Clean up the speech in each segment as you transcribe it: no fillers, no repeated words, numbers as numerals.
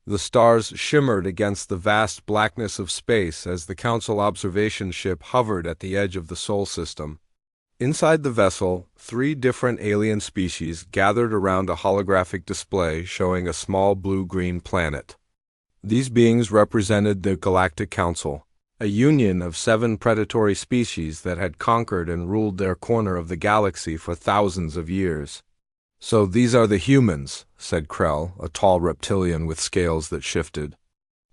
The stars shimmered against the vast blackness of space as the Council observation ship hovered at the edge of the Sol system. Inside the vessel, 3 different alien species gathered around a holographic display showing a small blue-green planet. These beings represented the Galactic Council, a union of 7 predatory species that had conquered and ruled their corner of the galaxy for thousands of years. "So these are the humans," said Krell, a tall reptilian with scales that shifted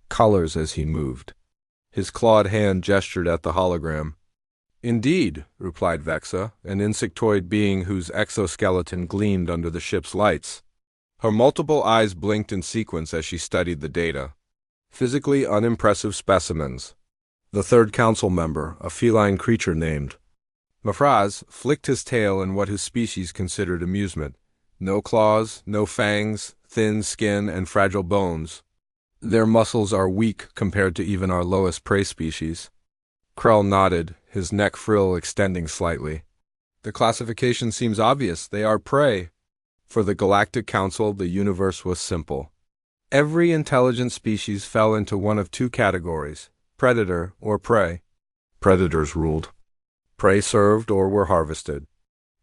colors as he moved. His clawed hand gestured at the hologram. "Indeed," replied Vexa, an insectoid being whose exoskeleton gleamed under the ship's lights. Her multiple eyes blinked in sequence as she studied the data. Physically unimpressive specimens. The 3rd council member, a feline creature named Mafraz, flicked his tail in what his species considered amusement. No claws, no fangs, thin skin, and fragile bones. Their muscles are weak compared to even our lowest prey species. Krell nodded, his neck frill extending slightly. "The classification seems obvious. They are prey." For the Galactic Council, the universe was simple. Every intelligent species fell into one of 2 categories, predator or prey. Predators ruled. Prey served or were harvested.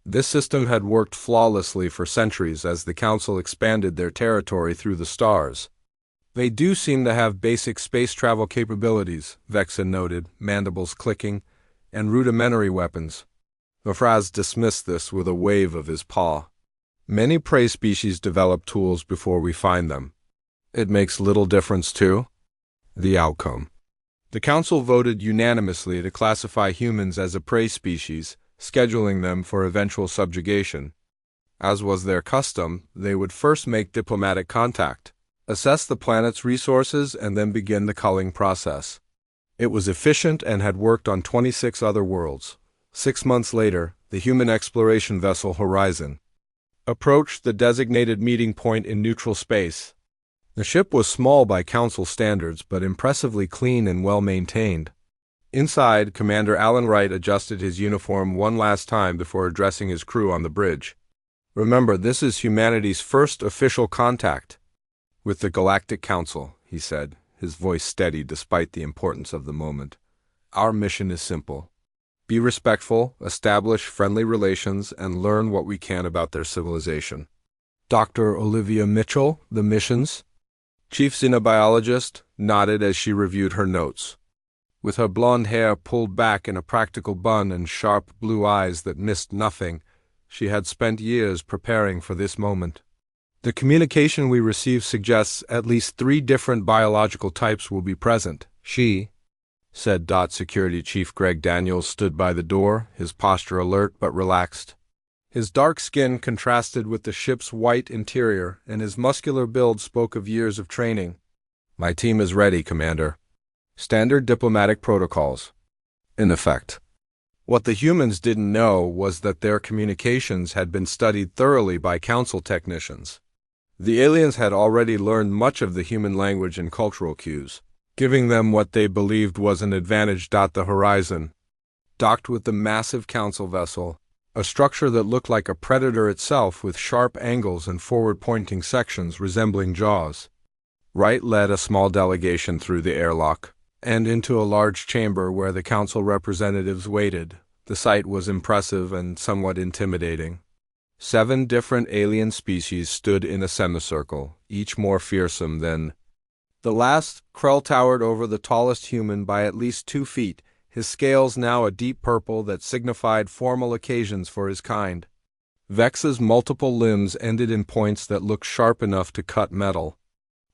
This system had worked flawlessly for centuries as the Council expanded their territory through the stars. "They do seem to have basic space travel capabilities," Vexa noted, mandibles clicking, "and rudimentary weapons." Mafraz dismissed this with a wave of his paw. "Many prey species develop tools before we find them. It makes little difference too." The outcome. The Council voted unanimously to classify humans as a prey species, scheduling them for eventual subjugation. As was their custom, they would first make diplomatic contact, assess the planet's resources, and then begin the culling process. It was efficient and had worked on 26 other worlds. 6 months later, the human exploration vessel Horizon approached the designated meeting point in neutral space. The ship was small by Council standards, but impressively clean and well-maintained. Inside, Commander Alan Wright adjusted his uniform one last time before addressing his crew on the bridge. "Remember, this is humanity's first official contact with the Galactic Council," he said, his voice steady despite the importance of the moment. "Our mission is simple. Be respectful, establish friendly relations, and learn what we can about their civilization." Dr. Olivia Mitchell, the mission's chief xenobiologist, nodded as she reviewed her notes. With her blonde hair pulled back in a practical bun and sharp blue eyes that missed nothing, she had spent years preparing for this moment. "The communication we receive suggests at least 3 different biological types will be present," she said. Security Chief Greg Daniels stood by the door, his posture alert but relaxed. His dark skin contrasted with the ship's white interior, and his muscular build spoke of years of training. "My team is ready, Commander. Standard diplomatic protocols in effect." What the humans didn't know was that their communications had been studied thoroughly by Council technicians. The aliens had already learned much of the human language and cultural cues, giving them what they believed was an advantage. The Horizon docked with the massive Council vessel, a structure that looked like a predator itself with sharp angles and forward-pointing sections resembling jaws. Wright led a small delegation through the airlock and into a large chamber where the Council representatives waited. The sight was impressive and somewhat intimidating. 7 different alien species stood in a semicircle, each more fearsome than the last. Krell towered over the tallest human by at least 2 feet, his scales now a deep purple that signified formal occasions for his kind. Vex's multiple limbs ended in points that looked sharp enough to cut metal.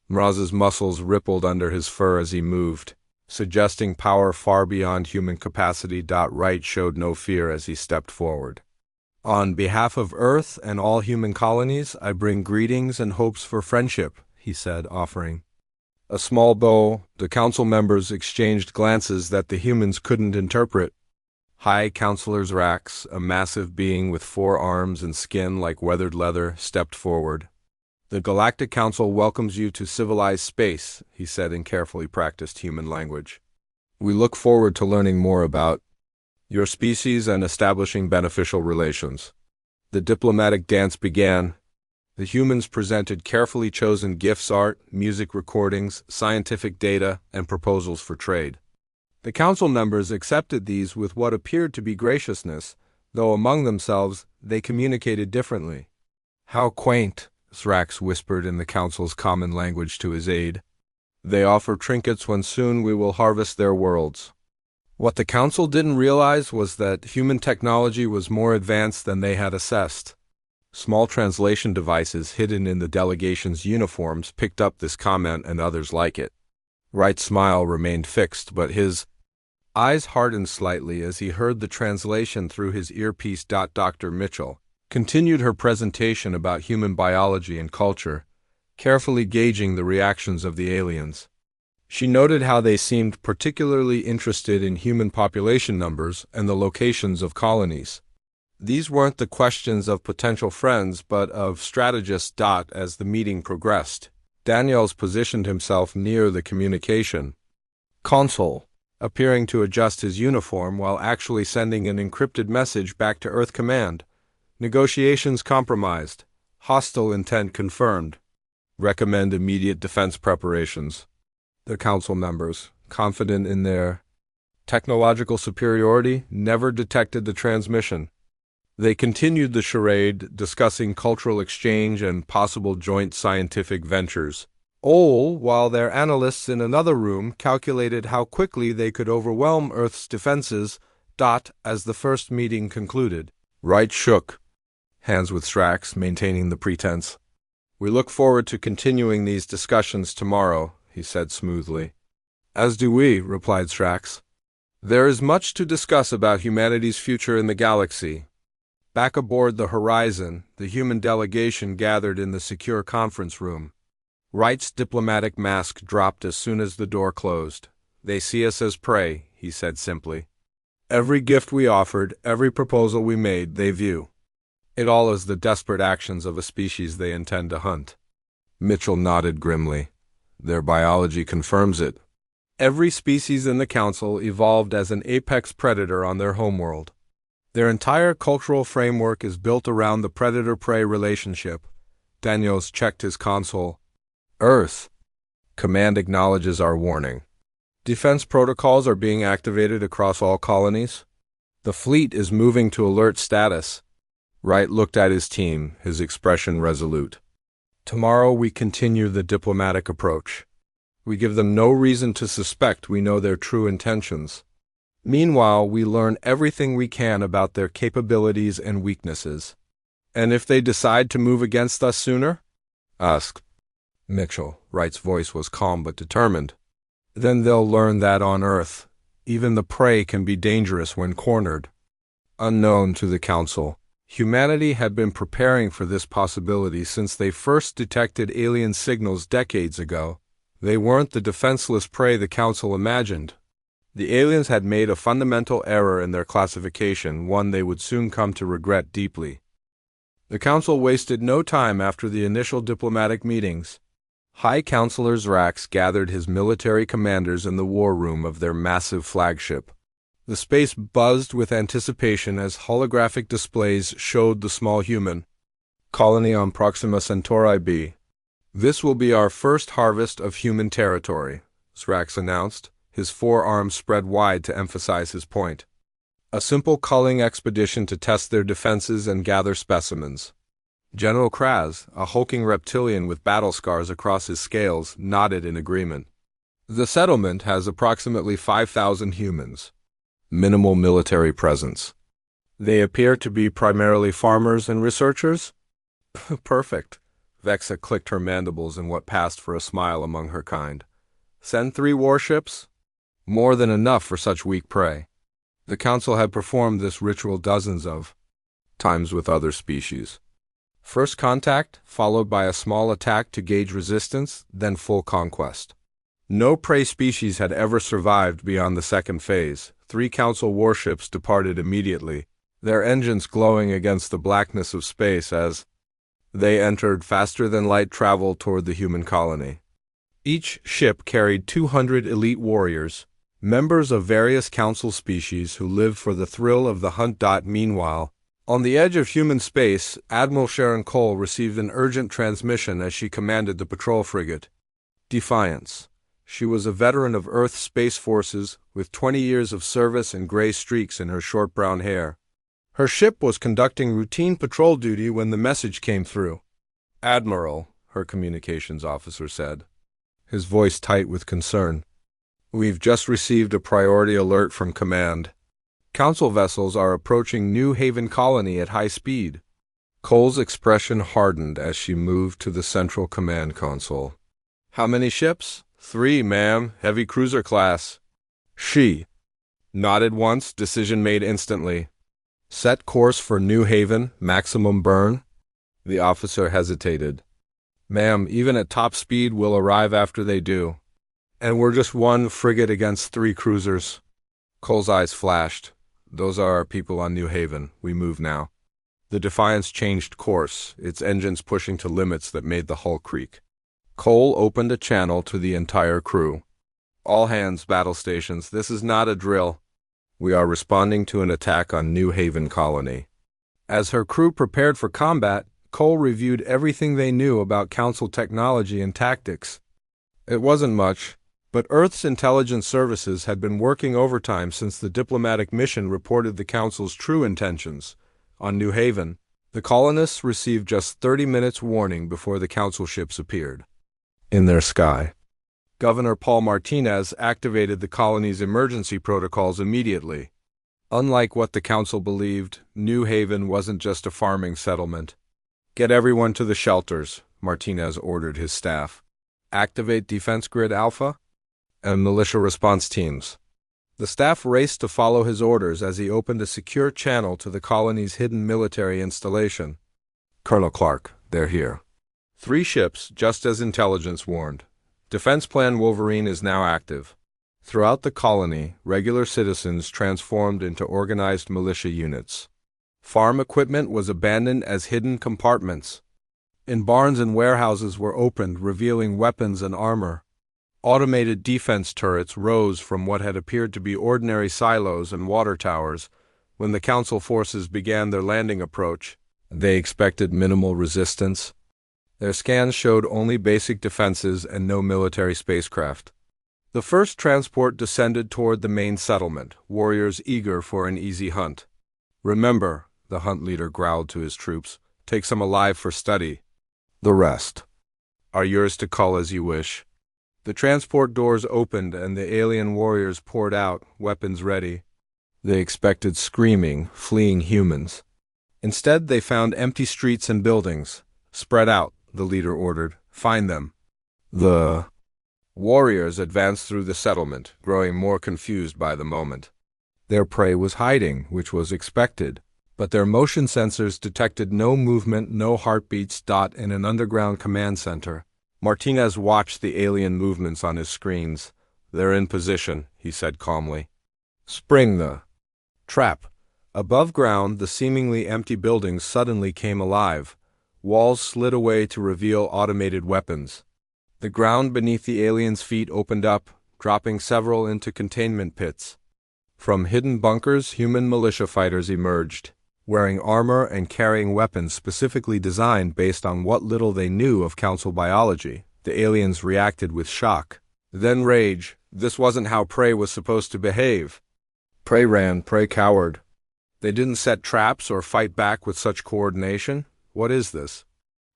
Mraz's muscles rippled under his fur as he moved, suggesting power far beyond human capacity. Wright showed no fear as he stepped forward. "On behalf of Earth and all human colonies, I bring greetings and hopes for friendship," he said, offering a small bow. The Council members exchanged glances that the humans couldn't interpret. High Councilors Rax, a massive being with 4 arms and skin like weathered leather, stepped forward. "The Galactic Council welcomes you to civilized space," he said in carefully practiced human language. "We look forward to learning more about your species and establishing beneficial relations." The diplomatic dance began. The humans presented carefully chosen gifts, art, music recordings, scientific data, and proposals for trade. The council members accepted these with what appeared to be graciousness, though among themselves they communicated differently. "How quaint," Thrax whispered in the council's common language to his aide. "They offer trinkets when soon we will harvest their worlds." What the council didn't realize was that human technology was more advanced than they had assessed. Small translation devices hidden in the delegation's uniforms picked up this comment and others like it. Wright's smile remained fixed, but his eyes hardened slightly as he heard the translation through his earpiece. Dr. Mitchell continued her presentation about human biology and culture, carefully gauging the reactions of the aliens. She noted how they seemed particularly interested in human population numbers and the locations of colonies. These weren't the questions of potential friends, but of strategists. As the meeting progressed, Daniels positioned himself near the communication console, appearing to adjust his uniform while actually sending an encrypted message back to Earth Command. "Negotiations compromised. Hostile intent confirmed. Recommend immediate defense preparations." The council members, confident in their technological superiority, never detected the transmission. They continued the charade, discussing cultural exchange and possible joint scientific ventures, all while their analysts in another room calculated how quickly they could overwhelm Earth's defenses. As the first meeting concluded, Wright shook hands with Thrax, maintaining the pretense. "We look forward to continuing these discussions tomorrow," he said smoothly. "As do we," replied Thrax. "There is much to discuss about humanity's future in the galaxy." Back aboard the Horizon, the human delegation gathered in the secure conference room. Wright's diplomatic mask dropped as soon as the door closed. "They see us as prey," he said simply. "Every gift we offered, every proposal we made, they view it all as the desperate actions of a species they intend to hunt." Mitchell nodded grimly. "Their biology confirms it. Every species in the Council evolved as an apex predator on their homeworld. Their entire cultural framework is built around the predator-prey relationship." Daniels checked his console. "Earth. Command acknowledges our warning. Defense protocols are being activated across all colonies. The fleet is moving to alert status." Wright looked at his team, his expression resolute. "Tomorrow we continue the diplomatic approach. We give them no reason to suspect we know their true intentions. Meanwhile, we learn everything we can about their capabilities and weaknesses. And if they decide to move against us sooner?" asked Mitchell. Wright's voice was calm but determined. "Then they'll learn that on Earth, even the prey can be dangerous when cornered." Unknown to the Council, humanity had been preparing for this possibility since they first detected alien signals decades ago. They weren't the defenseless prey the Council imagined. The aliens had made a fundamental error in their classification, one they would soon come to regret deeply. The Council wasted no time after the initial diplomatic meetings. High Counselor Zrax gathered his military commanders in the war room of their massive flagship. The space buzzed with anticipation as holographic displays showed the small human colony on Proxima Centauri B. "This will be our first harvest of human territory," Zrax announced, his forearms spread wide to emphasize his point. "A simple culling expedition to test their defenses and gather specimens." General Kraz, a hulking reptilian with battle scars across his scales, nodded in agreement. "The settlement has approximately 5,000 humans. Minimal military presence. They appear to be primarily farmers and researchers?" "Perfect." Vexa clicked her mandibles in what passed for a smile among her kind. "Send 3 warships?" "More than enough for such weak prey." The Council had performed this ritual dozens of times with other species. First contact, followed by a small attack to gauge resistance, then full conquest. No prey species had ever survived beyond the second phase. 3 Council warships departed immediately, their engines glowing against the blackness of space as they entered faster-than-light travel toward the human colony. Each ship carried 200 elite warriors, members of various Council species who lived for the thrill of the hunt. Meanwhile, On the edge of human space, Admiral Sharon Cole received an urgent transmission as she commanded the patrol frigate Defiance. She was a veteran of Earth Space Forces with 20 years of service and gray streaks in her short brown hair. Her ship was conducting routine patrol duty when the message came through. "Admiral," her communications officer said, his voice tight with concern. "We've just received a priority alert from command. Council vessels are approaching New Haven Colony at high speed." Cole's expression hardened as she moved to the central command console. "How many ships?" "3, ma'am. Heavy cruiser class." She nodded once, decision made instantly. "Set course for New Haven, maximum burn?" The officer hesitated. "Ma'am, even at top speed we'll arrive after they do. And we're just one frigate against 3 cruisers." Cole's eyes flashed. "Those are our people on New Haven. We move now." The Defiance changed course, its engines pushing to limits that made the hull creak. Cole opened a channel to the entire crew. "All hands, battle stations, this is not a drill. We are responding to an attack on New Haven Colony." As her crew prepared for combat, Cole reviewed everything they knew about Council technology and tactics. It wasn't much, but Earth's intelligence services had been working overtime since the diplomatic mission reported the Council's true intentions. On New Haven, the colonists received just 30 minutes warning before the Council ships appeared in their sky. Governor Paul Martinez activated the colony's emergency protocols immediately. Unlike what the Council believed, New Haven wasn't just a farming settlement. "Get everyone to the shelters," Martinez ordered his staff. "Activate Defense Grid Alpha and militia response teams." The staff raced to follow his orders as he opened a secure channel to the colony's hidden military installation. "Colonel Clark, they're here. 3 ships, just as intelligence warned. Defense Plan Wolverine is now active." Throughout the colony, regular citizens transformed into organized militia units. Farm equipment was abandoned as hidden compartments. In barns and warehouses were opened, revealing weapons and armor. Automated defense turrets rose from what had appeared to be ordinary silos and water towers. When the Council forces began their landing approach, they expected minimal resistance. Their scans showed only basic defenses and no military spacecraft. The first transport descended toward the main settlement, warriors eager for an easy hunt. "Remember," the hunt leader growled to his troops, "take some alive for study. The rest are yours to cull as you wish." The transport doors opened and the alien warriors poured out, weapons ready. They expected screaming, fleeing humans. Instead, they found empty streets and buildings. "Spread out," the leader ordered. "Find them." The warriors advanced through the settlement, growing more confused by the moment. Their prey was hiding, which was expected, but their motion sensors detected no movement, no heartbeats. In an underground command center, Martinez watched the alien movements on his screens. "They're in position," he said calmly. "Spring the trap." Above ground, the seemingly empty buildings suddenly came alive. Walls slid away to reveal automated weapons. The ground beneath the aliens' feet opened up, dropping several into containment pits. From hidden bunkers, human militia fighters emerged, wearing armor and carrying weapons specifically designed based on what little they knew of Council biology. The aliens reacted with shock, then rage. This wasn't how prey was supposed to behave. Prey ran, prey cowered. They didn't set traps or fight back with such coordination. What is this?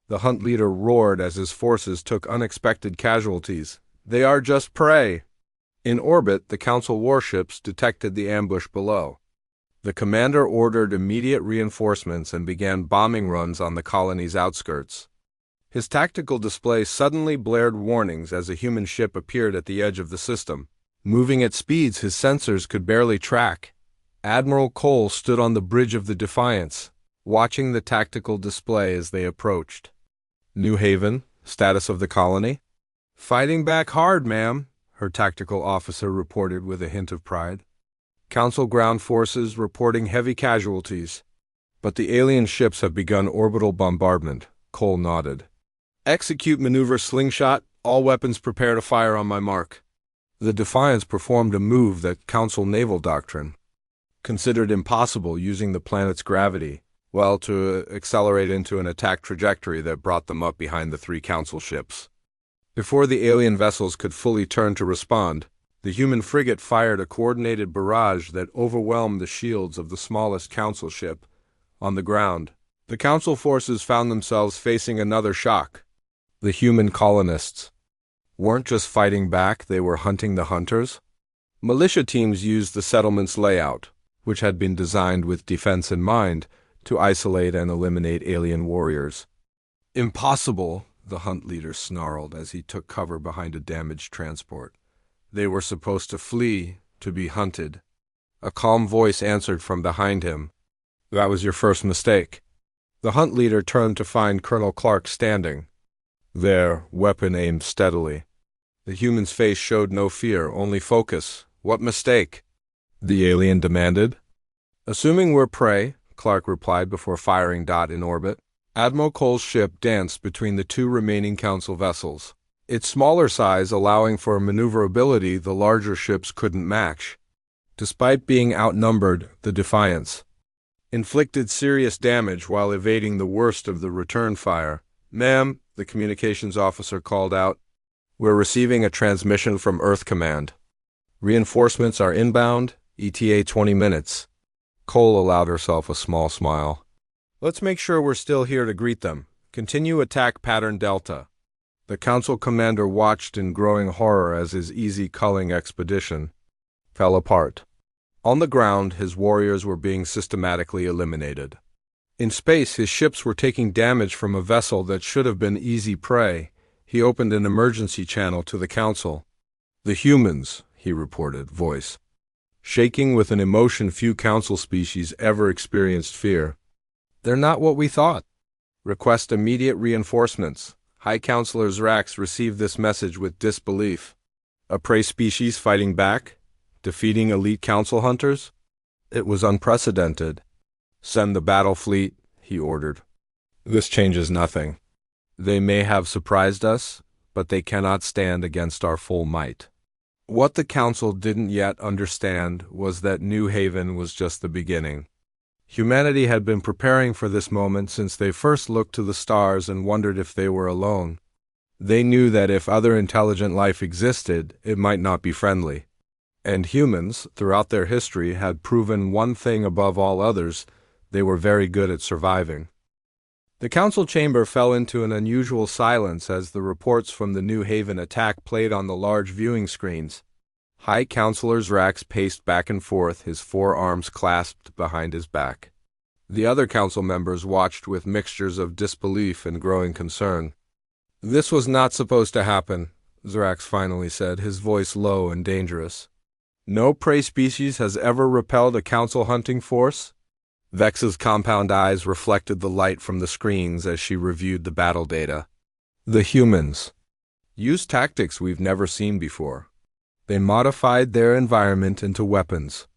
The hunt leader roared as his forces took unexpected casualties. "They are just prey." In orbit, the Council warships detected the ambush below. The commander ordered immediate reinforcements and began bombing runs on the colony's outskirts. His tactical display suddenly blared warnings as a human ship appeared at the edge of the system, moving at speeds his sensors could barely track. Admiral Cole stood on the bridge of the Defiance, watching the tactical display as they approached. "New Haven, status of the colony?" "Fighting back hard, ma'am," her tactical officer reported with a hint of pride. "Council ground forces reporting heavy casualties. But the alien ships have begun orbital bombardment," Cole nodded. "Execute maneuver slingshot. All weapons prepare to fire on my mark." The Defiance performed a move that Council naval doctrine considered impossible using the planet's gravity. Well, to accelerate into an attack trajectory that brought them up behind the three council ships. Before the alien vessels could fully turn to respond, the human frigate fired a coordinated barrage that overwhelmed the shields of the smallest council ship. On the ground, the council forces found themselves facing another shock. The human colonists weren't just fighting back, they were hunting the hunters. Militia teams used the settlement's layout, which had been designed with defense in mind, to isolate and eliminate alien warriors. Impossible, the hunt leader snarled as he took cover behind a damaged transport. They were supposed to flee, to be hunted. A calm voice answered from behind him. That was your first mistake. The hunt leader turned to find Colonel Clark standing there, weapon aimed steadily. The human's face showed no fear, only focus. What mistake? The alien demanded. Assuming we're prey, Clark replied before firing dot in orbit. Admiral Cole's ship danced between the two remaining council vessels. Its smaller size allowing for maneuverability the larger ships couldn't match. Despite being outnumbered, the Defiance inflicted serious damage while evading the worst of the return fire. Ma'am, the communications officer called out. We're receiving a transmission from Earth Command. Reinforcements are inbound, ETA 20 minutes. Cole allowed herself a small smile. Let's make sure we're still here to greet them. Continue attack pattern Delta. The council commander watched in growing horror as his easy culling expedition fell apart. On the ground, his warriors were being systematically eliminated. In space, his ships were taking damage from a vessel that should have been easy prey. He opened an emergency channel to the council. The humans, he reported, voice shaking with an emotion few council species ever experienced fear. They're not what we thought. Request immediate reinforcements. High Counselor Zrax received this message with disbelief. A prey species fighting back? Defeating elite council hunters? It was unprecedented. Send the battle fleet, he ordered. This changes nothing. They may have surprised us, but they cannot stand against our full might. What the council didn't yet understand was that New Haven was just the beginning. Humanity had been preparing for this moment since they first looked to the stars and wondered if they were alone. They knew that if other intelligent life existed, it might not be friendly. And humans, throughout their history, had proven one thing above all others: they were very good at surviving. The council chamber fell into an unusual silence as the reports from the New Haven attack played on the large viewing screens. High Counselor Zrax paced back and forth, his forearms clasped behind his back. The other council members watched with mixtures of disbelief and growing concern. This was not supposed to happen, Zrax finally said, his voice low and dangerous. No prey species has ever repelled a council hunting force? Vex's compound eyes reflected the light from the screens as she reviewed the battle data. The humans used tactics we've never seen before. They modified their environment into weapons.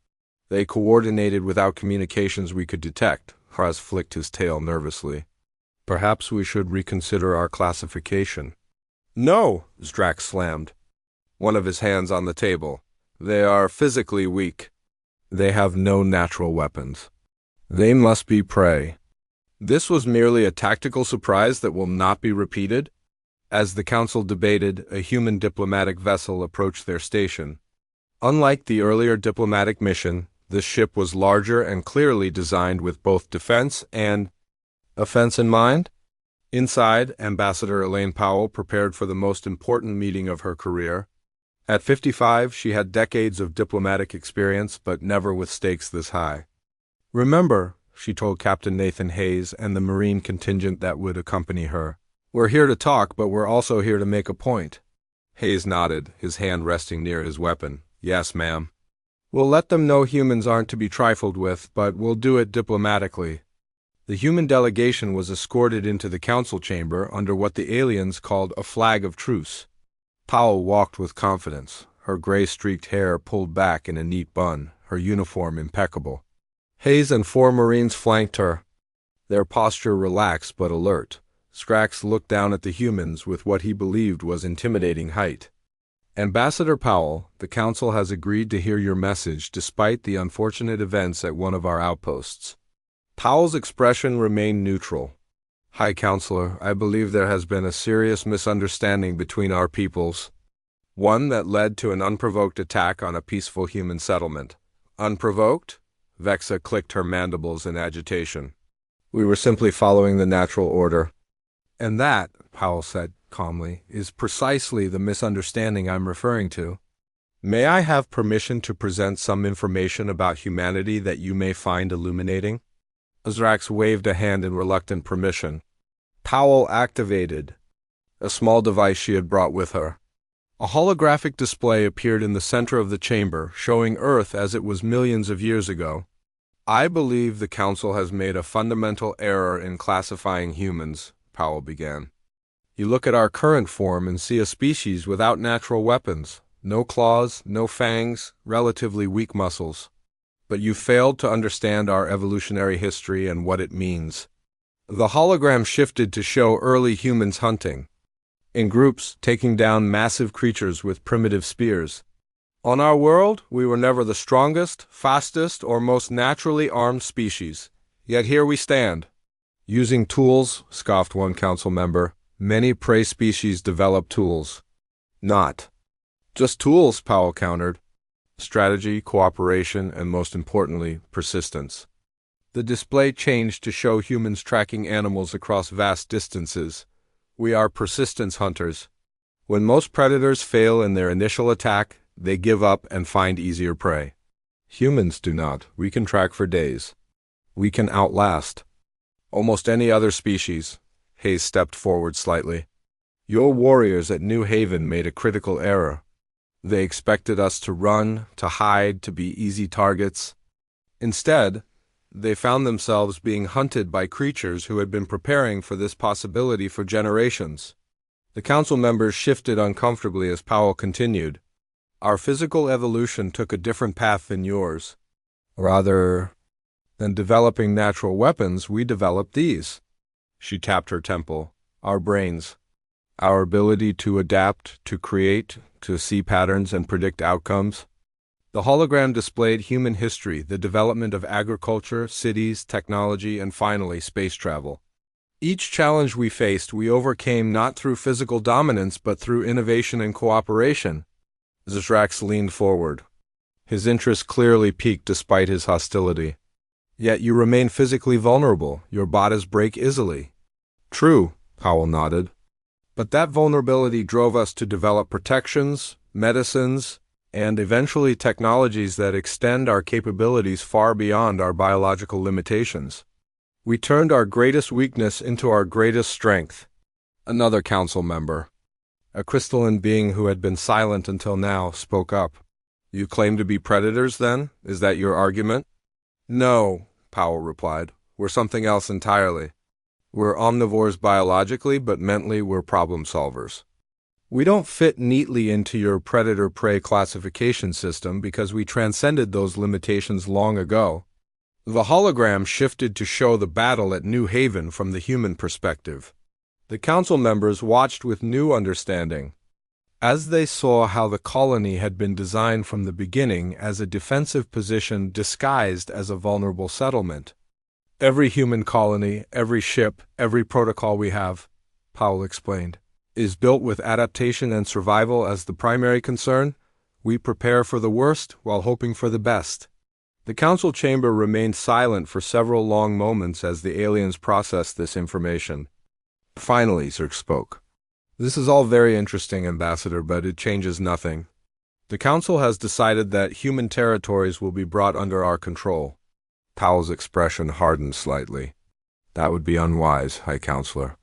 They coordinated without communications we could detect. Haraz flicked his tail nervously. Perhaps we should reconsider our classification. No, Zrax slammed, one of his hands on the table. They are physically weak. They have no natural weapons. They must be prey. This was merely a tactical surprise that will not be repeated. As the council debated, a human diplomatic vessel approached their station. Unlike the earlier diplomatic mission, this ship was larger and clearly designed with both defense and offense in mind. Inside, Ambassador Elaine Powell prepared for the most important meeting of her career. At 55, she had decades of diplomatic experience, but never with stakes this high. Remember, she told Captain Nathan Hayes and the Marine contingent that would accompany her, we're here to talk, but we're also here to make a point. Hayes nodded, his hand resting near his weapon. Yes, ma'am. We'll let them know humans aren't to be trifled with, but we'll do it diplomatically. The human delegation was escorted into the council chamber under what the aliens called a flag of truce. Powell walked with confidence, her gray-streaked hair pulled back in a neat bun, her uniform impeccable. Hayes and 4 Marines flanked her, their posture relaxed but alert. Zrax looked down at the humans with what he believed was intimidating height. Ambassador Powell, the council has agreed to hear your message despite the unfortunate events at one of our outposts. Powell's expression remained neutral. High Counselor, I believe there has been a serious misunderstanding between our peoples. One that led to an unprovoked attack on a peaceful human settlement. Unprovoked? Vexa clicked her mandibles in agitation. We were simply following the natural order. And that, Powell said calmly, is precisely the misunderstanding I'm referring to. May I have permission to present some information about humanity that you may find illuminating? Azrax waved a hand in reluctant permission. Powell activated a small device she had brought with her. A holographic display appeared in the center of the chamber, showing Earth as it was millions of years ago. I believe the Council has made a fundamental error in classifying humans, Powell began. You look at our current form and see a species without natural weapons. No claws, no fangs, relatively weak muscles. But you failed to understand our evolutionary history and what it means. The hologram shifted to show early humans hunting, in groups taking down massive creatures with primitive spears. On our world, we were never the strongest, fastest, or most naturally armed species. Yet here we stand. Using tools, scoffed one council member. Many prey species develop tools. Not just tools, Powell countered. Strategy, cooperation, and most importantly, persistence. The display changed to show humans tracking animals across vast distances. We are persistence hunters. When most predators fail in their initial attack, they give up and find easier prey. Humans do not. We can track for days. We can outlast almost any other species. Hayes stepped forward slightly. Your warriors at New Haven made a critical error. They expected us to run, to hide, to be easy targets. Instead, they found themselves being hunted by creatures who had been preparing for this possibility for generations. The council members shifted uncomfortably as Powell continued. Our physical evolution took a different path than yours. Rather than developing natural weapons, we developed these. She tapped her temple. Our brains. Our ability to adapt, to create, to see patterns and predict outcomes. The hologram displayed human history, the development of agriculture, cities, technology, and finally, space travel. Each challenge we faced, we overcame not through physical dominance, but through innovation and cooperation. Zrax leaned forward. His interest clearly piqued despite his hostility. Yet you remain physically vulnerable. Your bodies break easily. True, Powell nodded. But that vulnerability drove us to develop protections, medicines, and eventually technologies that extend our capabilities far beyond our biological limitations. We turned our greatest weakness into our greatest strength. Another council member, a crystalline being who had been silent until now, spoke up. You claim to be predators, then? Is that your argument? No, Powell replied. We're something else entirely. We're omnivores biologically, but mentally we're problem solvers. We don't fit neatly into your predator-prey classification system because we transcended those limitations long ago. The hologram shifted to show the battle at New Haven from the human perspective. The council members watched with new understanding, as they saw how the colony had been designed from the beginning as a defensive position disguised as a vulnerable settlement. Every human colony, every ship, every protocol we have, Powell explained, is built with adaptation and survival as the primary concern. We prepare for the worst while hoping for the best. The council chamber remained silent for several long moments as the aliens processed this information. Finally, Zerk spoke. This is all very interesting, Ambassador, but it changes nothing. The council has decided that human territories will be brought under our control. Powell's expression hardened slightly. That would be unwise, High Counselor.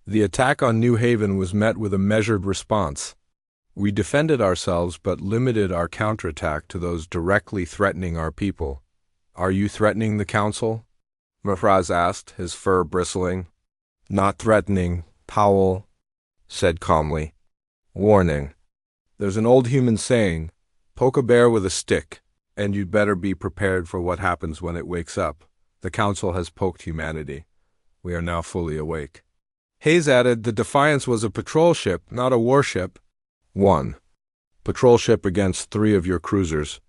The attack on New Haven was met with a measured response. We defended ourselves but limited our counterattack to those directly threatening our people. Are you threatening the council? Mafraz asked, his fur bristling. Not threatening, Powell said calmly. Warning. There's an old human saying, poke a bear with a stick, and you'd better be prepared for what happens when it wakes up. The council has poked humanity. We are now fully awake. Hayes added, the Defiance was a patrol ship, not a warship. 1. Patrol ship against 3 of your cruisers.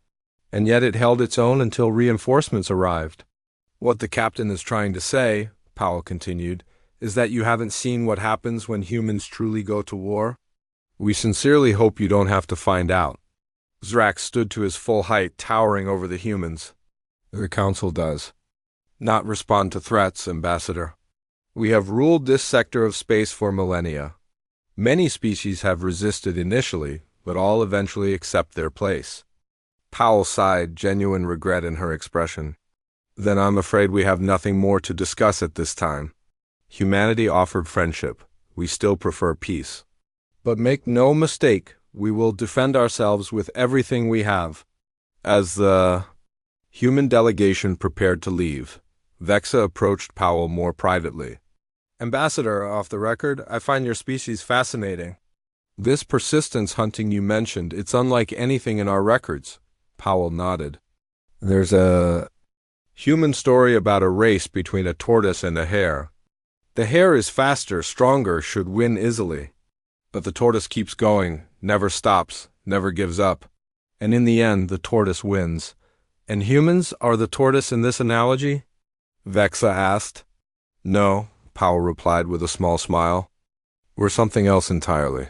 And yet it held its own until reinforcements arrived. What the captain is trying to say, Powell continued, is that you haven't seen what happens when humans truly go to war? We sincerely hope you don't have to find out. Zrak stood to his full height, towering over the humans. The Council does not respond to threats, Ambassador. We have ruled this sector of space for millennia. Many species have resisted initially, but all eventually accept their place. Powell sighed, genuine regret in her expression. Then I'm afraid we have nothing more to discuss at this time. Humanity offered friendship. We still prefer peace. But make no mistake, we will defend ourselves with everything we have. As the human delegation prepared to leave, Vexa approached Powell more privately. Ambassador, off the record, I find your species fascinating. This persistence hunting you mentioned, it's unlike anything in our records. Powell nodded. There's a human story about a race between a tortoise and a hare. The hare is faster, stronger, should win easily. But the tortoise keeps going, never stops, never gives up. And in the end, the tortoise wins. And humans are the tortoise in this analogy? Vexa asked. No, Powell replied with a small smile. We're something else entirely.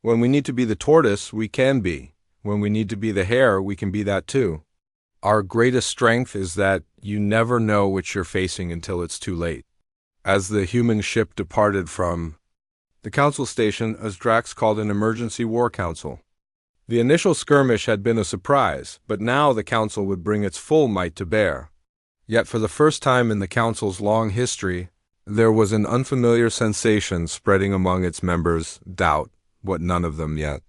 When we need to be the tortoise, we can be. When we need to be the hare, we can be that too. Our greatest strength is that you never know what you're facing until it's too late. As the human ship departed from the Council station, as Drax called an emergency war council. The initial skirmish had been a surprise, but now the Council would bring its full might to bear. Yet for the first time in the Council's long history, there was an unfamiliar sensation spreading among its members, doubt, what none of them yet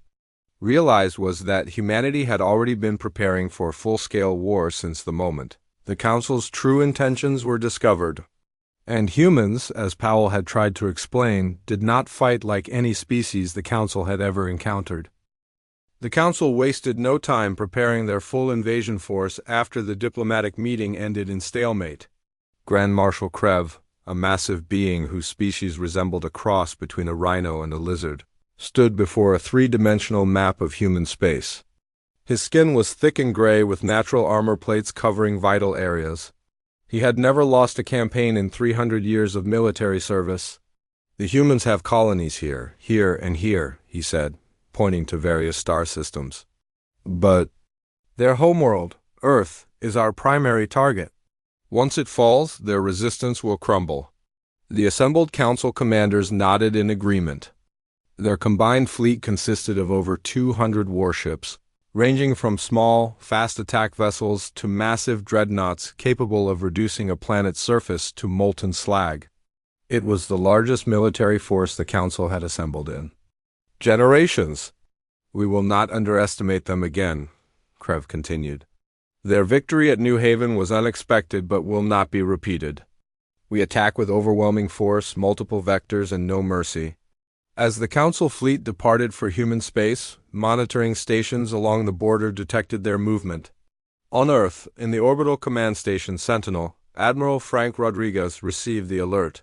realized was that humanity had already been preparing for a full-scale war since the moment the Council's true intentions were discovered. And humans, as Powell had tried to explain, did not fight like any species the Council had ever encountered. The Council wasted no time preparing their full invasion force after the diplomatic meeting ended in stalemate. Grand Marshal Krev, a massive being whose species resembled a cross between a rhino and a lizard, stood before a three-dimensional map of human space. His skin was thick and gray with natural armor plates covering vital areas. He had never lost a campaign in 300 years of military service. The humans have colonies here, and here, he said, pointing to various star systems. But their homeworld, Earth, is our primary target. Once it falls, their resistance will crumble. The assembled Council commanders nodded in agreement. Their combined fleet consisted of over 200 warships, ranging from small, fast attack vessels to massive dreadnoughts capable of reducing a planet's surface to molten slag. It was the largest military force the Council had assembled in generations. We will not underestimate them again, Krev continued. Their victory at New Haven was unexpected but will not be repeated. We attack with overwhelming force, multiple vectors, and no mercy. As the Council fleet departed for human space, monitoring stations along the border detected their movement. On Earth, in the orbital command station Sentinel, Admiral Frank Rodriguez received the alert.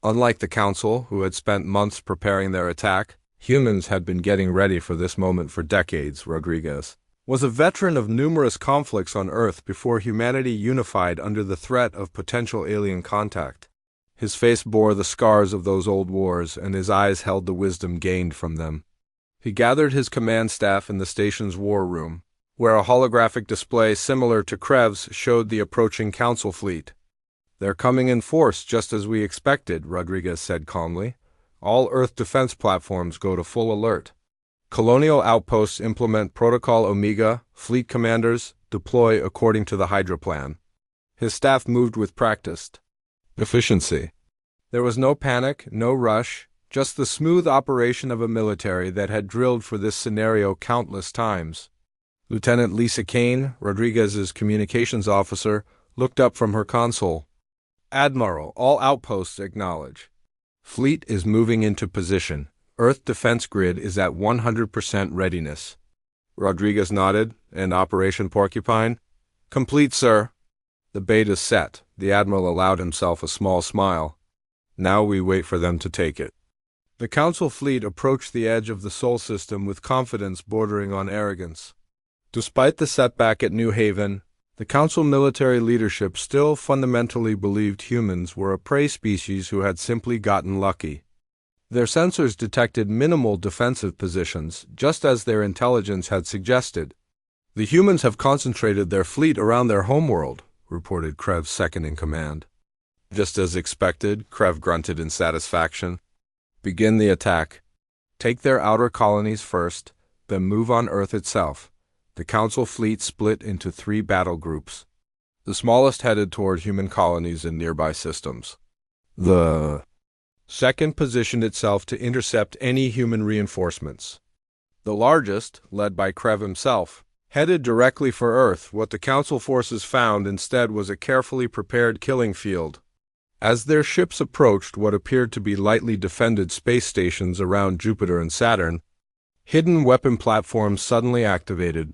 Unlike the Council, who had spent months preparing their attack, humans had been getting ready for this moment for decades. Rodriguez was a veteran of numerous conflicts on Earth before humanity unified under the threat of potential alien contact. His face bore the scars of those old wars, and his eyes held the wisdom gained from them. He gathered his command staff in the station's war room, where a holographic display similar to Krev's showed the approaching Council fleet. They're coming in force just as we expected, Rodriguez said calmly. All Earth defense platforms go to full alert. Colonial outposts implement Protocol Omega, fleet commanders deploy according to the Hydra plan. His staff moved with practiced efficiency. There was no panic, no rush, just the smooth operation of a military that had drilled for this scenario countless times. Lieutenant Lisa Kane, Rodriguez's communications officer, looked up from her console. Admiral, all outposts acknowledge. Fleet is moving into position. Earth defense grid is at 100% readiness. Rodriguez nodded. And Operation Porcupine? Complete, sir. The bait is set. The Admiral allowed himself a small smile. Now we wait for them to take it. The Council fleet approached the edge of the Sol system with confidence bordering on arrogance. Despite the setback at New Haven, The Council military leadership still fundamentally believed humans were a prey species who had simply gotten lucky. Their sensors detected minimal defensive positions, just as their intelligence had suggested. "The humans have concentrated their fleet around their homeworld," reported Krev's second-in-command. "Just as expected," Krev grunted in satisfaction. "Begin the attack. Take their outer colonies first, then move on Earth itself." The Council fleet split into 3 battle groups. The smallest headed toward human colonies in nearby systems. The second positioned itself to intercept any human reinforcements. The largest, led by Krev himself, headed directly for Earth. What the Council forces found instead was a carefully prepared killing field. As their ships approached what appeared to be lightly defended space stations around Jupiter and Saturn, hidden weapon platforms suddenly activated.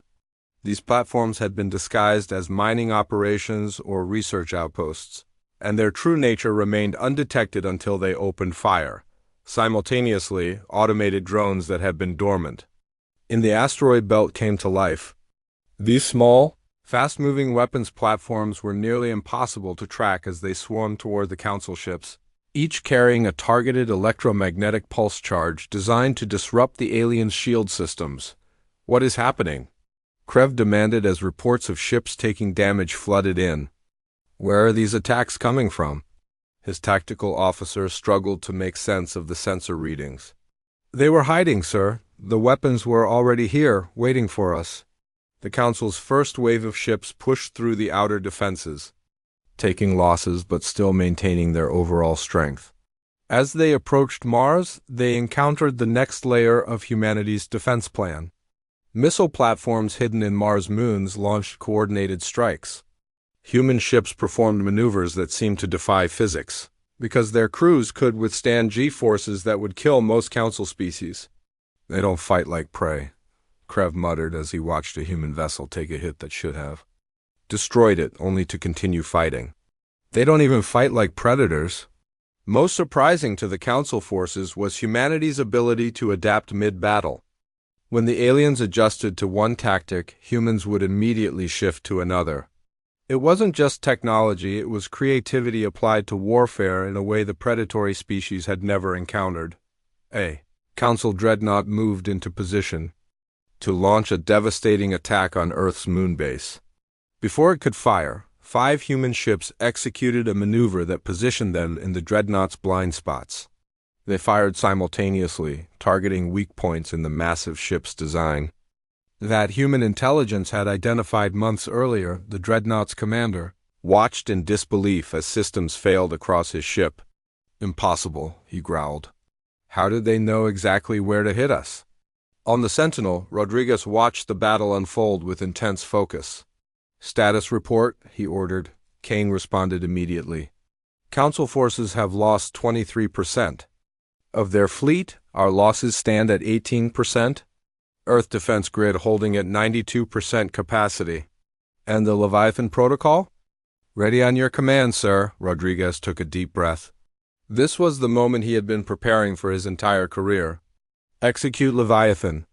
These platforms had been disguised as mining operations or research outposts, and their true nature remained undetected until they opened fire. Simultaneously, automated drones that had been dormant in the asteroid belt came to life. These small, fast-moving weapons platforms were nearly impossible to track as they swarmed toward the Council ships, each carrying a targeted electromagnetic pulse charge designed to disrupt the aliens' shield systems. "What is happening?" Krev demanded as reports of ships taking damage flooded in. "Where are these attacks coming from?" His tactical officer struggled to make sense of the sensor readings. "They were hiding, sir. The weapons were already here, waiting for us." The Council's first wave of ships pushed through the outer defenses, taking losses but still maintaining their overall strength. As they approached Mars, they encountered the next layer of humanity's defense plan. Missile platforms hidden in Mars' moons launched coordinated strikes. Human ships performed maneuvers that seemed to defy physics, because their crews could withstand G-forces that would kill most Council species. "They don't fight like prey," Krev muttered as he watched a human vessel take a hit that should have destroyed it, only to continue fighting. "They don't even fight like predators." Most surprising to the Council forces was humanity's ability to adapt mid-battle. When the aliens adjusted to one tactic, humans would immediately shift to another. It wasn't just technology, it was creativity applied to warfare in a way the predatory species had never encountered. A Council dreadnought moved into position to launch a devastating attack on Earth's moon base. Before it could fire, 5 human ships executed a maneuver that positioned them in the dreadnought's blind spots. They fired simultaneously, targeting weak points in the massive ship's design that human intelligence had identified months earlier. The dreadnought's commander watched in disbelief as systems failed across his ship. "Impossible," he growled. "How did they know exactly where to hit us?" On the Sentinel, Rodriguez watched the battle unfold with intense focus. "Status report," he ordered. Kane responded immediately. "Council forces have lost 23%. Of their fleet, our losses stand at 18%. Earth defense grid holding at 92% capacity. And the Leviathan protocol?" "Ready on your command, sir." Rodriguez took a deep breath. This was the moment he had been preparing for his entire career. Execute Leviathan.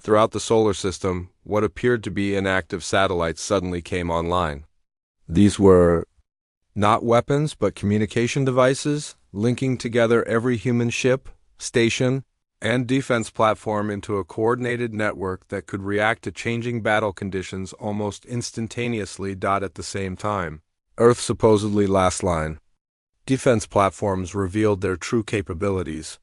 Throughout the solar system, what appeared to be inactive satellites suddenly came online. These were not weapons, but communication devices, linking together every human ship, station, and defense platform into a coordinated network that could react to changing battle conditions almost instantaneously. At the same time, Earth's supposedly last line defense platforms revealed their true capabilities.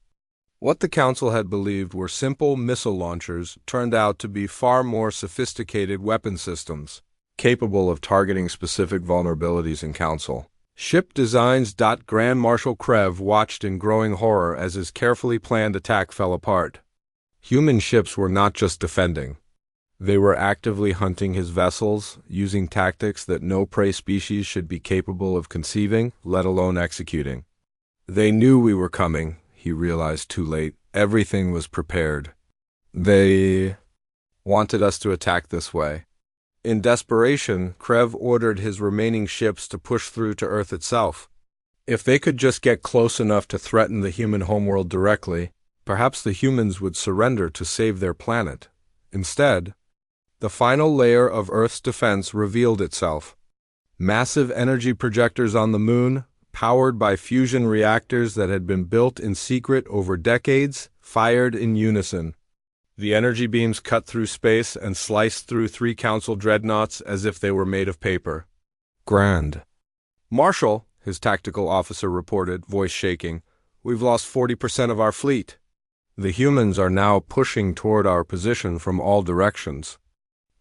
What the Council had believed were simple missile launchers turned out to be far more sophisticated weapon systems, capable of targeting specific vulnerabilities in Council ship designs. Grand Marshal Krev watched in growing horror as his carefully planned attack fell apart. Human ships were not just defending. They were actively hunting his vessels, using tactics that no prey species should be capable of conceiving, let alone executing. They knew we were coming, he realized too late. Everything was prepared. They wanted us to attack this way. In desperation, Krev ordered his remaining ships to push through to Earth itself. If they could just get close enough to threaten the human homeworld directly, perhaps the humans would surrender to save their planet. Instead, The final layer of Earth's defense revealed itself. Massive energy projectors on the moon, powered by fusion reactors that had been built in secret over decades, fired in unison. The energy beams cut through space and sliced through 3 Council dreadnoughts as if they were made of paper. Grand. "Marshal," his tactical officer reported, voice shaking, "we've lost 40% of our fleet. The humans are now pushing toward our position from all directions."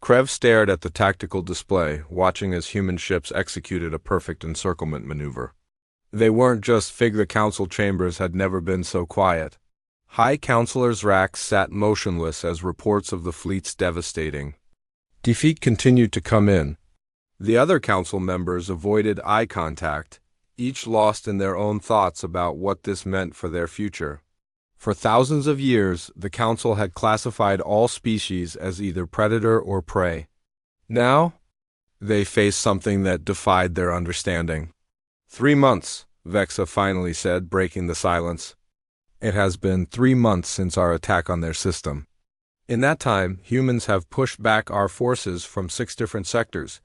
Krev stared at the tactical display, watching as human ships executed a perfect encirclement maneuver. They weren't just fig, the council chambers had never been so quiet. High Councilors' racks sat motionless as reports of the fleet's devastating defeat continued to come in. The other council members avoided eye contact, each lost in their own thoughts about what this meant for their future. For thousands of years, the council had classified all species as either predator or prey. Now, they faced something that defied their understanding. 3 months, Vexa finally said, breaking the silence. It has been 3 months since our attack on their system. In that time, humans have pushed back our forces from 6 different sectors.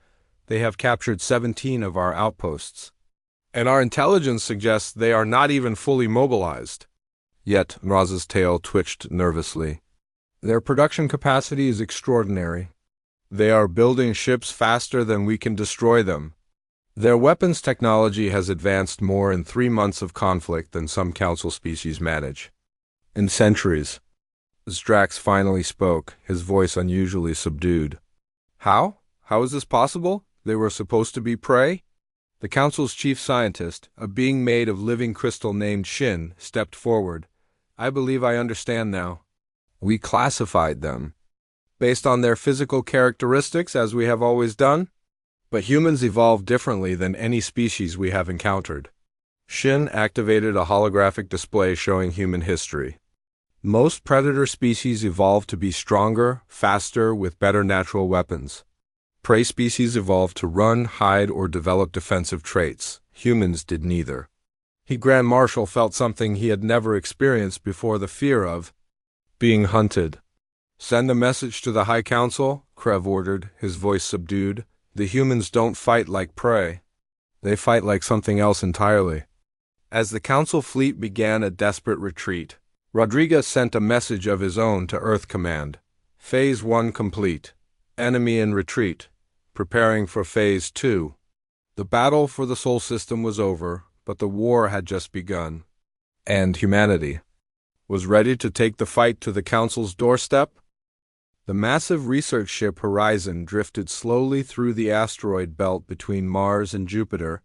They have captured 17 of our outposts. And our intelligence suggests they are not even fully mobilized. Yet, Raz's tail twitched nervously. Their production capacity is extraordinary. They are building ships faster than we can destroy them. Their weapons technology has advanced more in 3 months of conflict than some council species manage. In centuries. Zdrax finally spoke, his voice unusually subdued. How? How is this possible? They were supposed to be prey? The council's chief scientist, a being made of living crystal named Shin, stepped forward. I believe I understand now. We classified them based on their physical characteristics, as we have always done. But humans evolve differently than any species we have encountered. Shin activated a holographic display showing human history. Most predator species evolved to be stronger, faster, with better natural weapons. Prey species evolved to run, hide, or develop defensive traits. Humans did neither. Grand Marshal felt something he had never experienced before, the fear of being hunted. Send a message to the High Council, Krev ordered, his voice subdued. The humans don't fight like prey. They fight like something else entirely. As the Council fleet began a desperate retreat, Rodriguez sent a message of his own to Earth Command. Phase 1 complete. Enemy in retreat. Preparing for Phase 2. The battle for the Sol System was over, but the war had just begun. And humanity was ready to take the fight to the Council's doorstep. The massive research ship Horizon drifted slowly through the asteroid belt between Mars and Jupiter.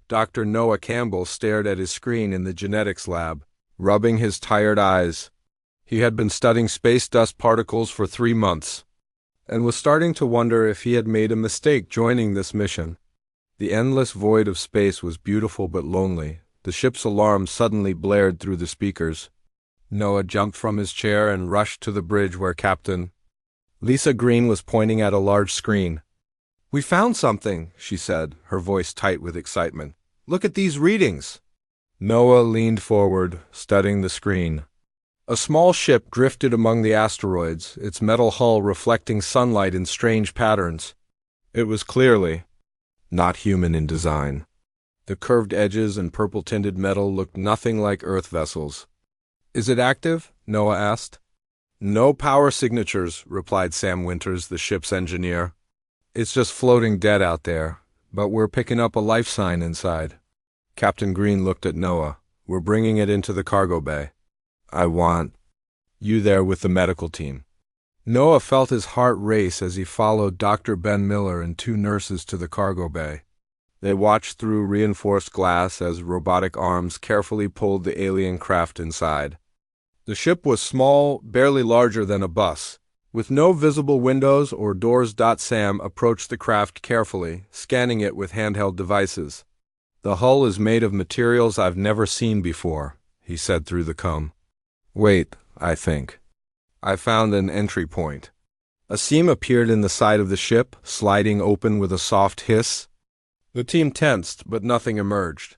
Dr. Noah Campbell stared at his screen in the genetics lab, rubbing his tired eyes. He had been studying space dust particles for 3 months, and was starting to wonder if he had made a mistake joining this mission. The endless void of space was beautiful but lonely. The ship's alarm suddenly blared through the speakers. Noah jumped from his chair and rushed to the bridge where Captain Lisa Green was pointing at a large screen. "We found something," she said, her voice tight with excitement. "Look at these readings." Noah leaned forward, studying the screen. A small ship drifted among the asteroids, its metal hull reflecting sunlight in strange patterns. It was clearly not human in design. The curved edges and purple-tinted metal looked nothing like Earth vessels. "Is it active?" Noah asked. "No power signatures," replied Sam Winters, the ship's engineer. "It's just floating dead out there, but we're picking up a life sign inside." Captain Green looked at Noah. "We're bringing it into the cargo bay. I want you there with the medical team." Noah felt his heart race as he followed Dr. Ben Miller and 2 nurses to the cargo bay. They watched through reinforced glass as robotic arms carefully pulled the alien craft inside. The ship was small, barely larger than a bus. With no visible windows or doors. Sam approached the craft carefully, scanning it with handheld devices. "The hull is made of materials I've never seen before," he said through the com. "Wait, I think I found an entry point." A seam appeared in the side of the ship, sliding open with a soft hiss. The team tensed, but nothing emerged.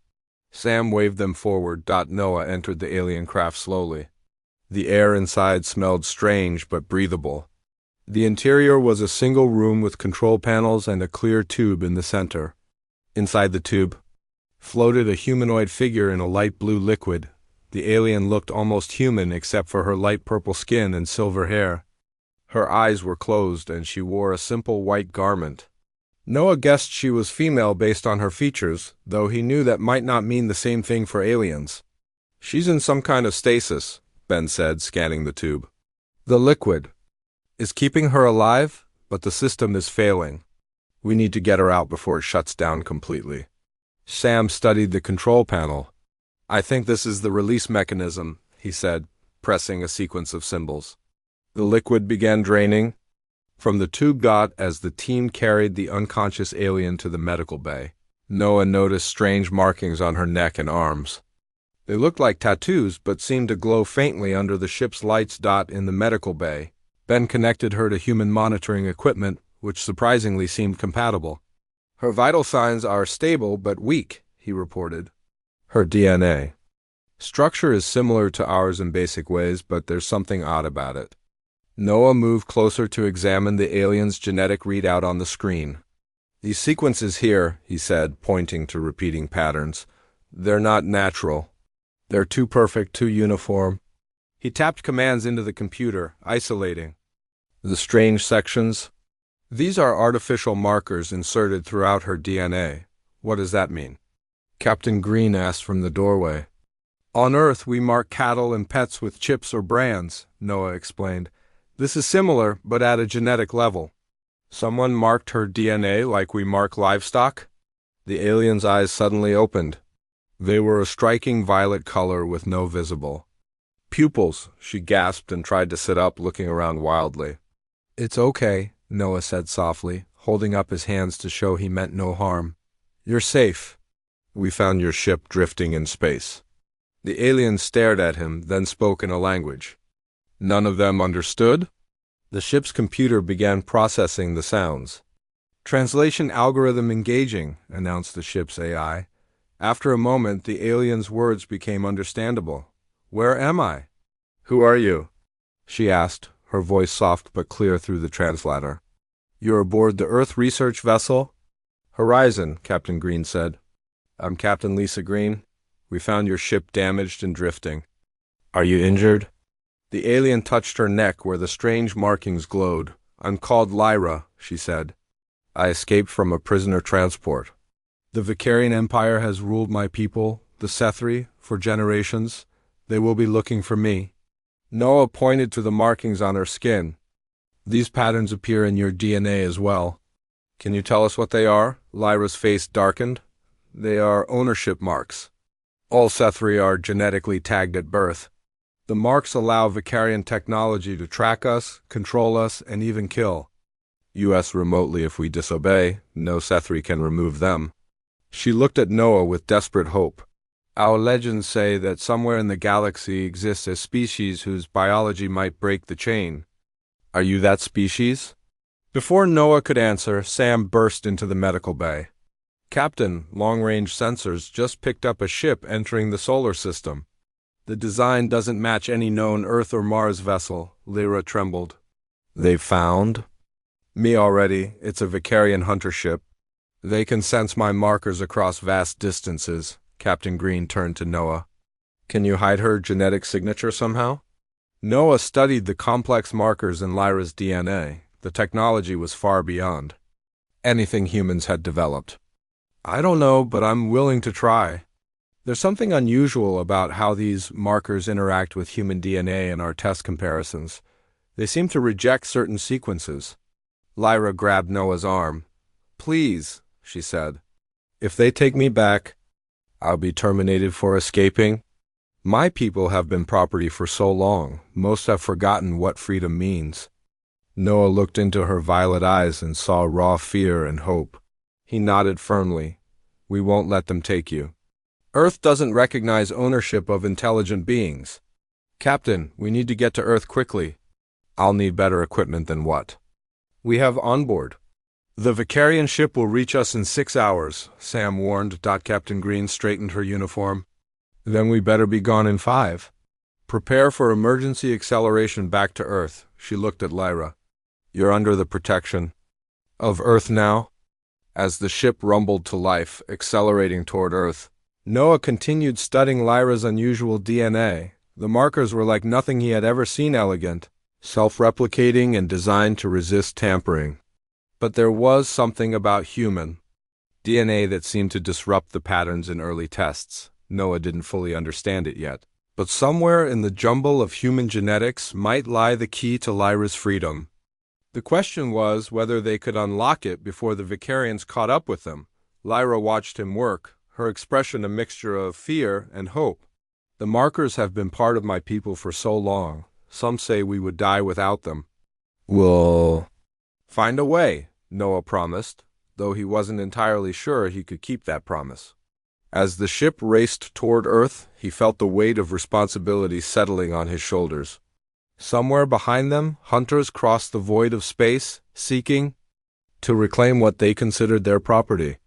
Sam waved them forward. Noah entered the alien craft slowly. The air inside smelled strange but breathable. The interior was a single room with control panels and a clear tube in the center. Inside the tube floated a humanoid figure in a light blue liquid. The alien looked almost human except for her light purple skin and silver hair. Her eyes were closed and she wore a simple white garment. Noah guessed she was female based on her features, though he knew that might not mean the same thing for aliens. "She's in some kind of stasis," Ben said, scanning the tube. "The liquid is keeping her alive, but the system is failing. We need to get her out before it shuts down completely." Sam studied the control panel. "I think this is the release mechanism," he said, pressing a sequence of symbols. The liquid began draining from the tube as the team carried the unconscious alien to the medical bay. Noah noticed strange markings on her neck and arms. They looked like tattoos, but seemed to glow faintly under the ship's lights. In the medical bay, Ben connected her to human monitoring equipment, which surprisingly seemed compatible. "Her vital signs are stable but weak," he reported. "Her DNA structure is similar to ours in basic ways, but there's something odd about it." Noah moved closer to examine the alien's genetic readout on the screen. "These sequences here," he said, pointing to repeating patterns, "they're not natural. They're too perfect, too uniform." He tapped commands into the computer, isolating the strange sections. "These are artificial markers inserted throughout her DNA. What does that mean?" Captain Green asked from the doorway. "On Earth, we mark cattle and pets with chips or brands," Noah explained. "This is similar, but at a genetic level." "Someone marked her DNA like we mark livestock?" The alien's eyes suddenly opened. They were a striking violet color with no visible pupils. She gasped and tried to sit up, looking around wildly. "It's okay," Noah said softly, holding up his hands to show he meant no harm. "You're safe. We found your ship drifting in space." The alien stared at him, then spoke in a language none of them understood. The ship's computer began processing the sounds. "Translation algorithm engaging," announced the ship's AI. After a moment, the alien's words became understandable. "Where am I?" "Who are you?" she asked, her voice soft but clear through the translator. "You're aboard the Earth research vessel?" "Horizon," Captain Green said. "I'm Captain Lisa Green. We found your ship damaged and drifting." "Are you injured?" The alien touched her neck where the strange markings glowed. "I'm called Lyra," she said. "I escaped from a prisoner transport. The Vicarian Empire has ruled my people, the Sethri, for generations. They will be looking for me." Noah pointed to the markings on her skin. "These patterns appear in your DNA as well." "Can you tell us what they are?" Lyra's face darkened. "They are ownership marks. All Sethri are genetically tagged at birth. The marks allow Vicarian technology to track us, control us, and even kill us remotely if we disobey. No Sethri can remove them." She looked at Noah with desperate hope. "Our legends say that somewhere in the galaxy exists a species whose biology might break the chain. Are you that species?" Before Noah could answer, Sam burst into the medical bay. "Captain, long-range sensors just picked up a ship entering the solar system. The design doesn't match any known Earth or Mars vessel." Lyra trembled. "They've found me already. It's a Vicarian hunter ship. They can sense my markers across vast distances." Captain Green turned to Noah. "Can you hide her genetic signature somehow?" Noah studied the complex markers in Lyra's DNA. The technology was far beyond anything humans had developed. "I don't know, but I'm willing to try. There's something unusual about how these markers interact with human DNA in our test comparisons. They seem to reject certain sequences." Lyra grabbed Noah's arm. "Please," she said. "If they take me back, I'll be terminated for escaping. My people have been property for so long, most have forgotten what freedom means." Noah looked into her violet eyes and saw raw fear and hope. He nodded firmly. "We won't let them take you. Earth doesn't recognize ownership of intelligent beings. Captain, we need to get to Earth quickly." "I'll need better equipment than what we have on board." "The Vicarian ship will reach us in 6 hours, Sam warned. Captain Green straightened her uniform. "Then we better be gone in 5. Prepare for emergency acceleration back to Earth." She looked at Lyra. You're under the protection of Earth now. As the ship rumbled to life, accelerating toward Earth, Noah continued studying Lyra's unusual DNA. The markers were like nothing he had ever seen, elegant, self-replicating and designed to resist tampering. But there was something about human DNA that seemed to disrupt the patterns in early tests. Noah didn't fully understand it yet. But somewhere in the jumble of human genetics might lie the key to Lyra's freedom. The question was whether they could unlock it before the Vicarians caught up with them. Lyra watched him work, her expression a mixture of fear and hope. The markers have been part of my people for so long. Some say we would die without them. We'll find a way, Noah promised, though he wasn't entirely sure he could keep that promise. As the ship raced toward Earth, he felt the weight of responsibility settling on his shoulders. Somewhere behind them, hunters crossed the void of space, seeking to reclaim what they considered their property.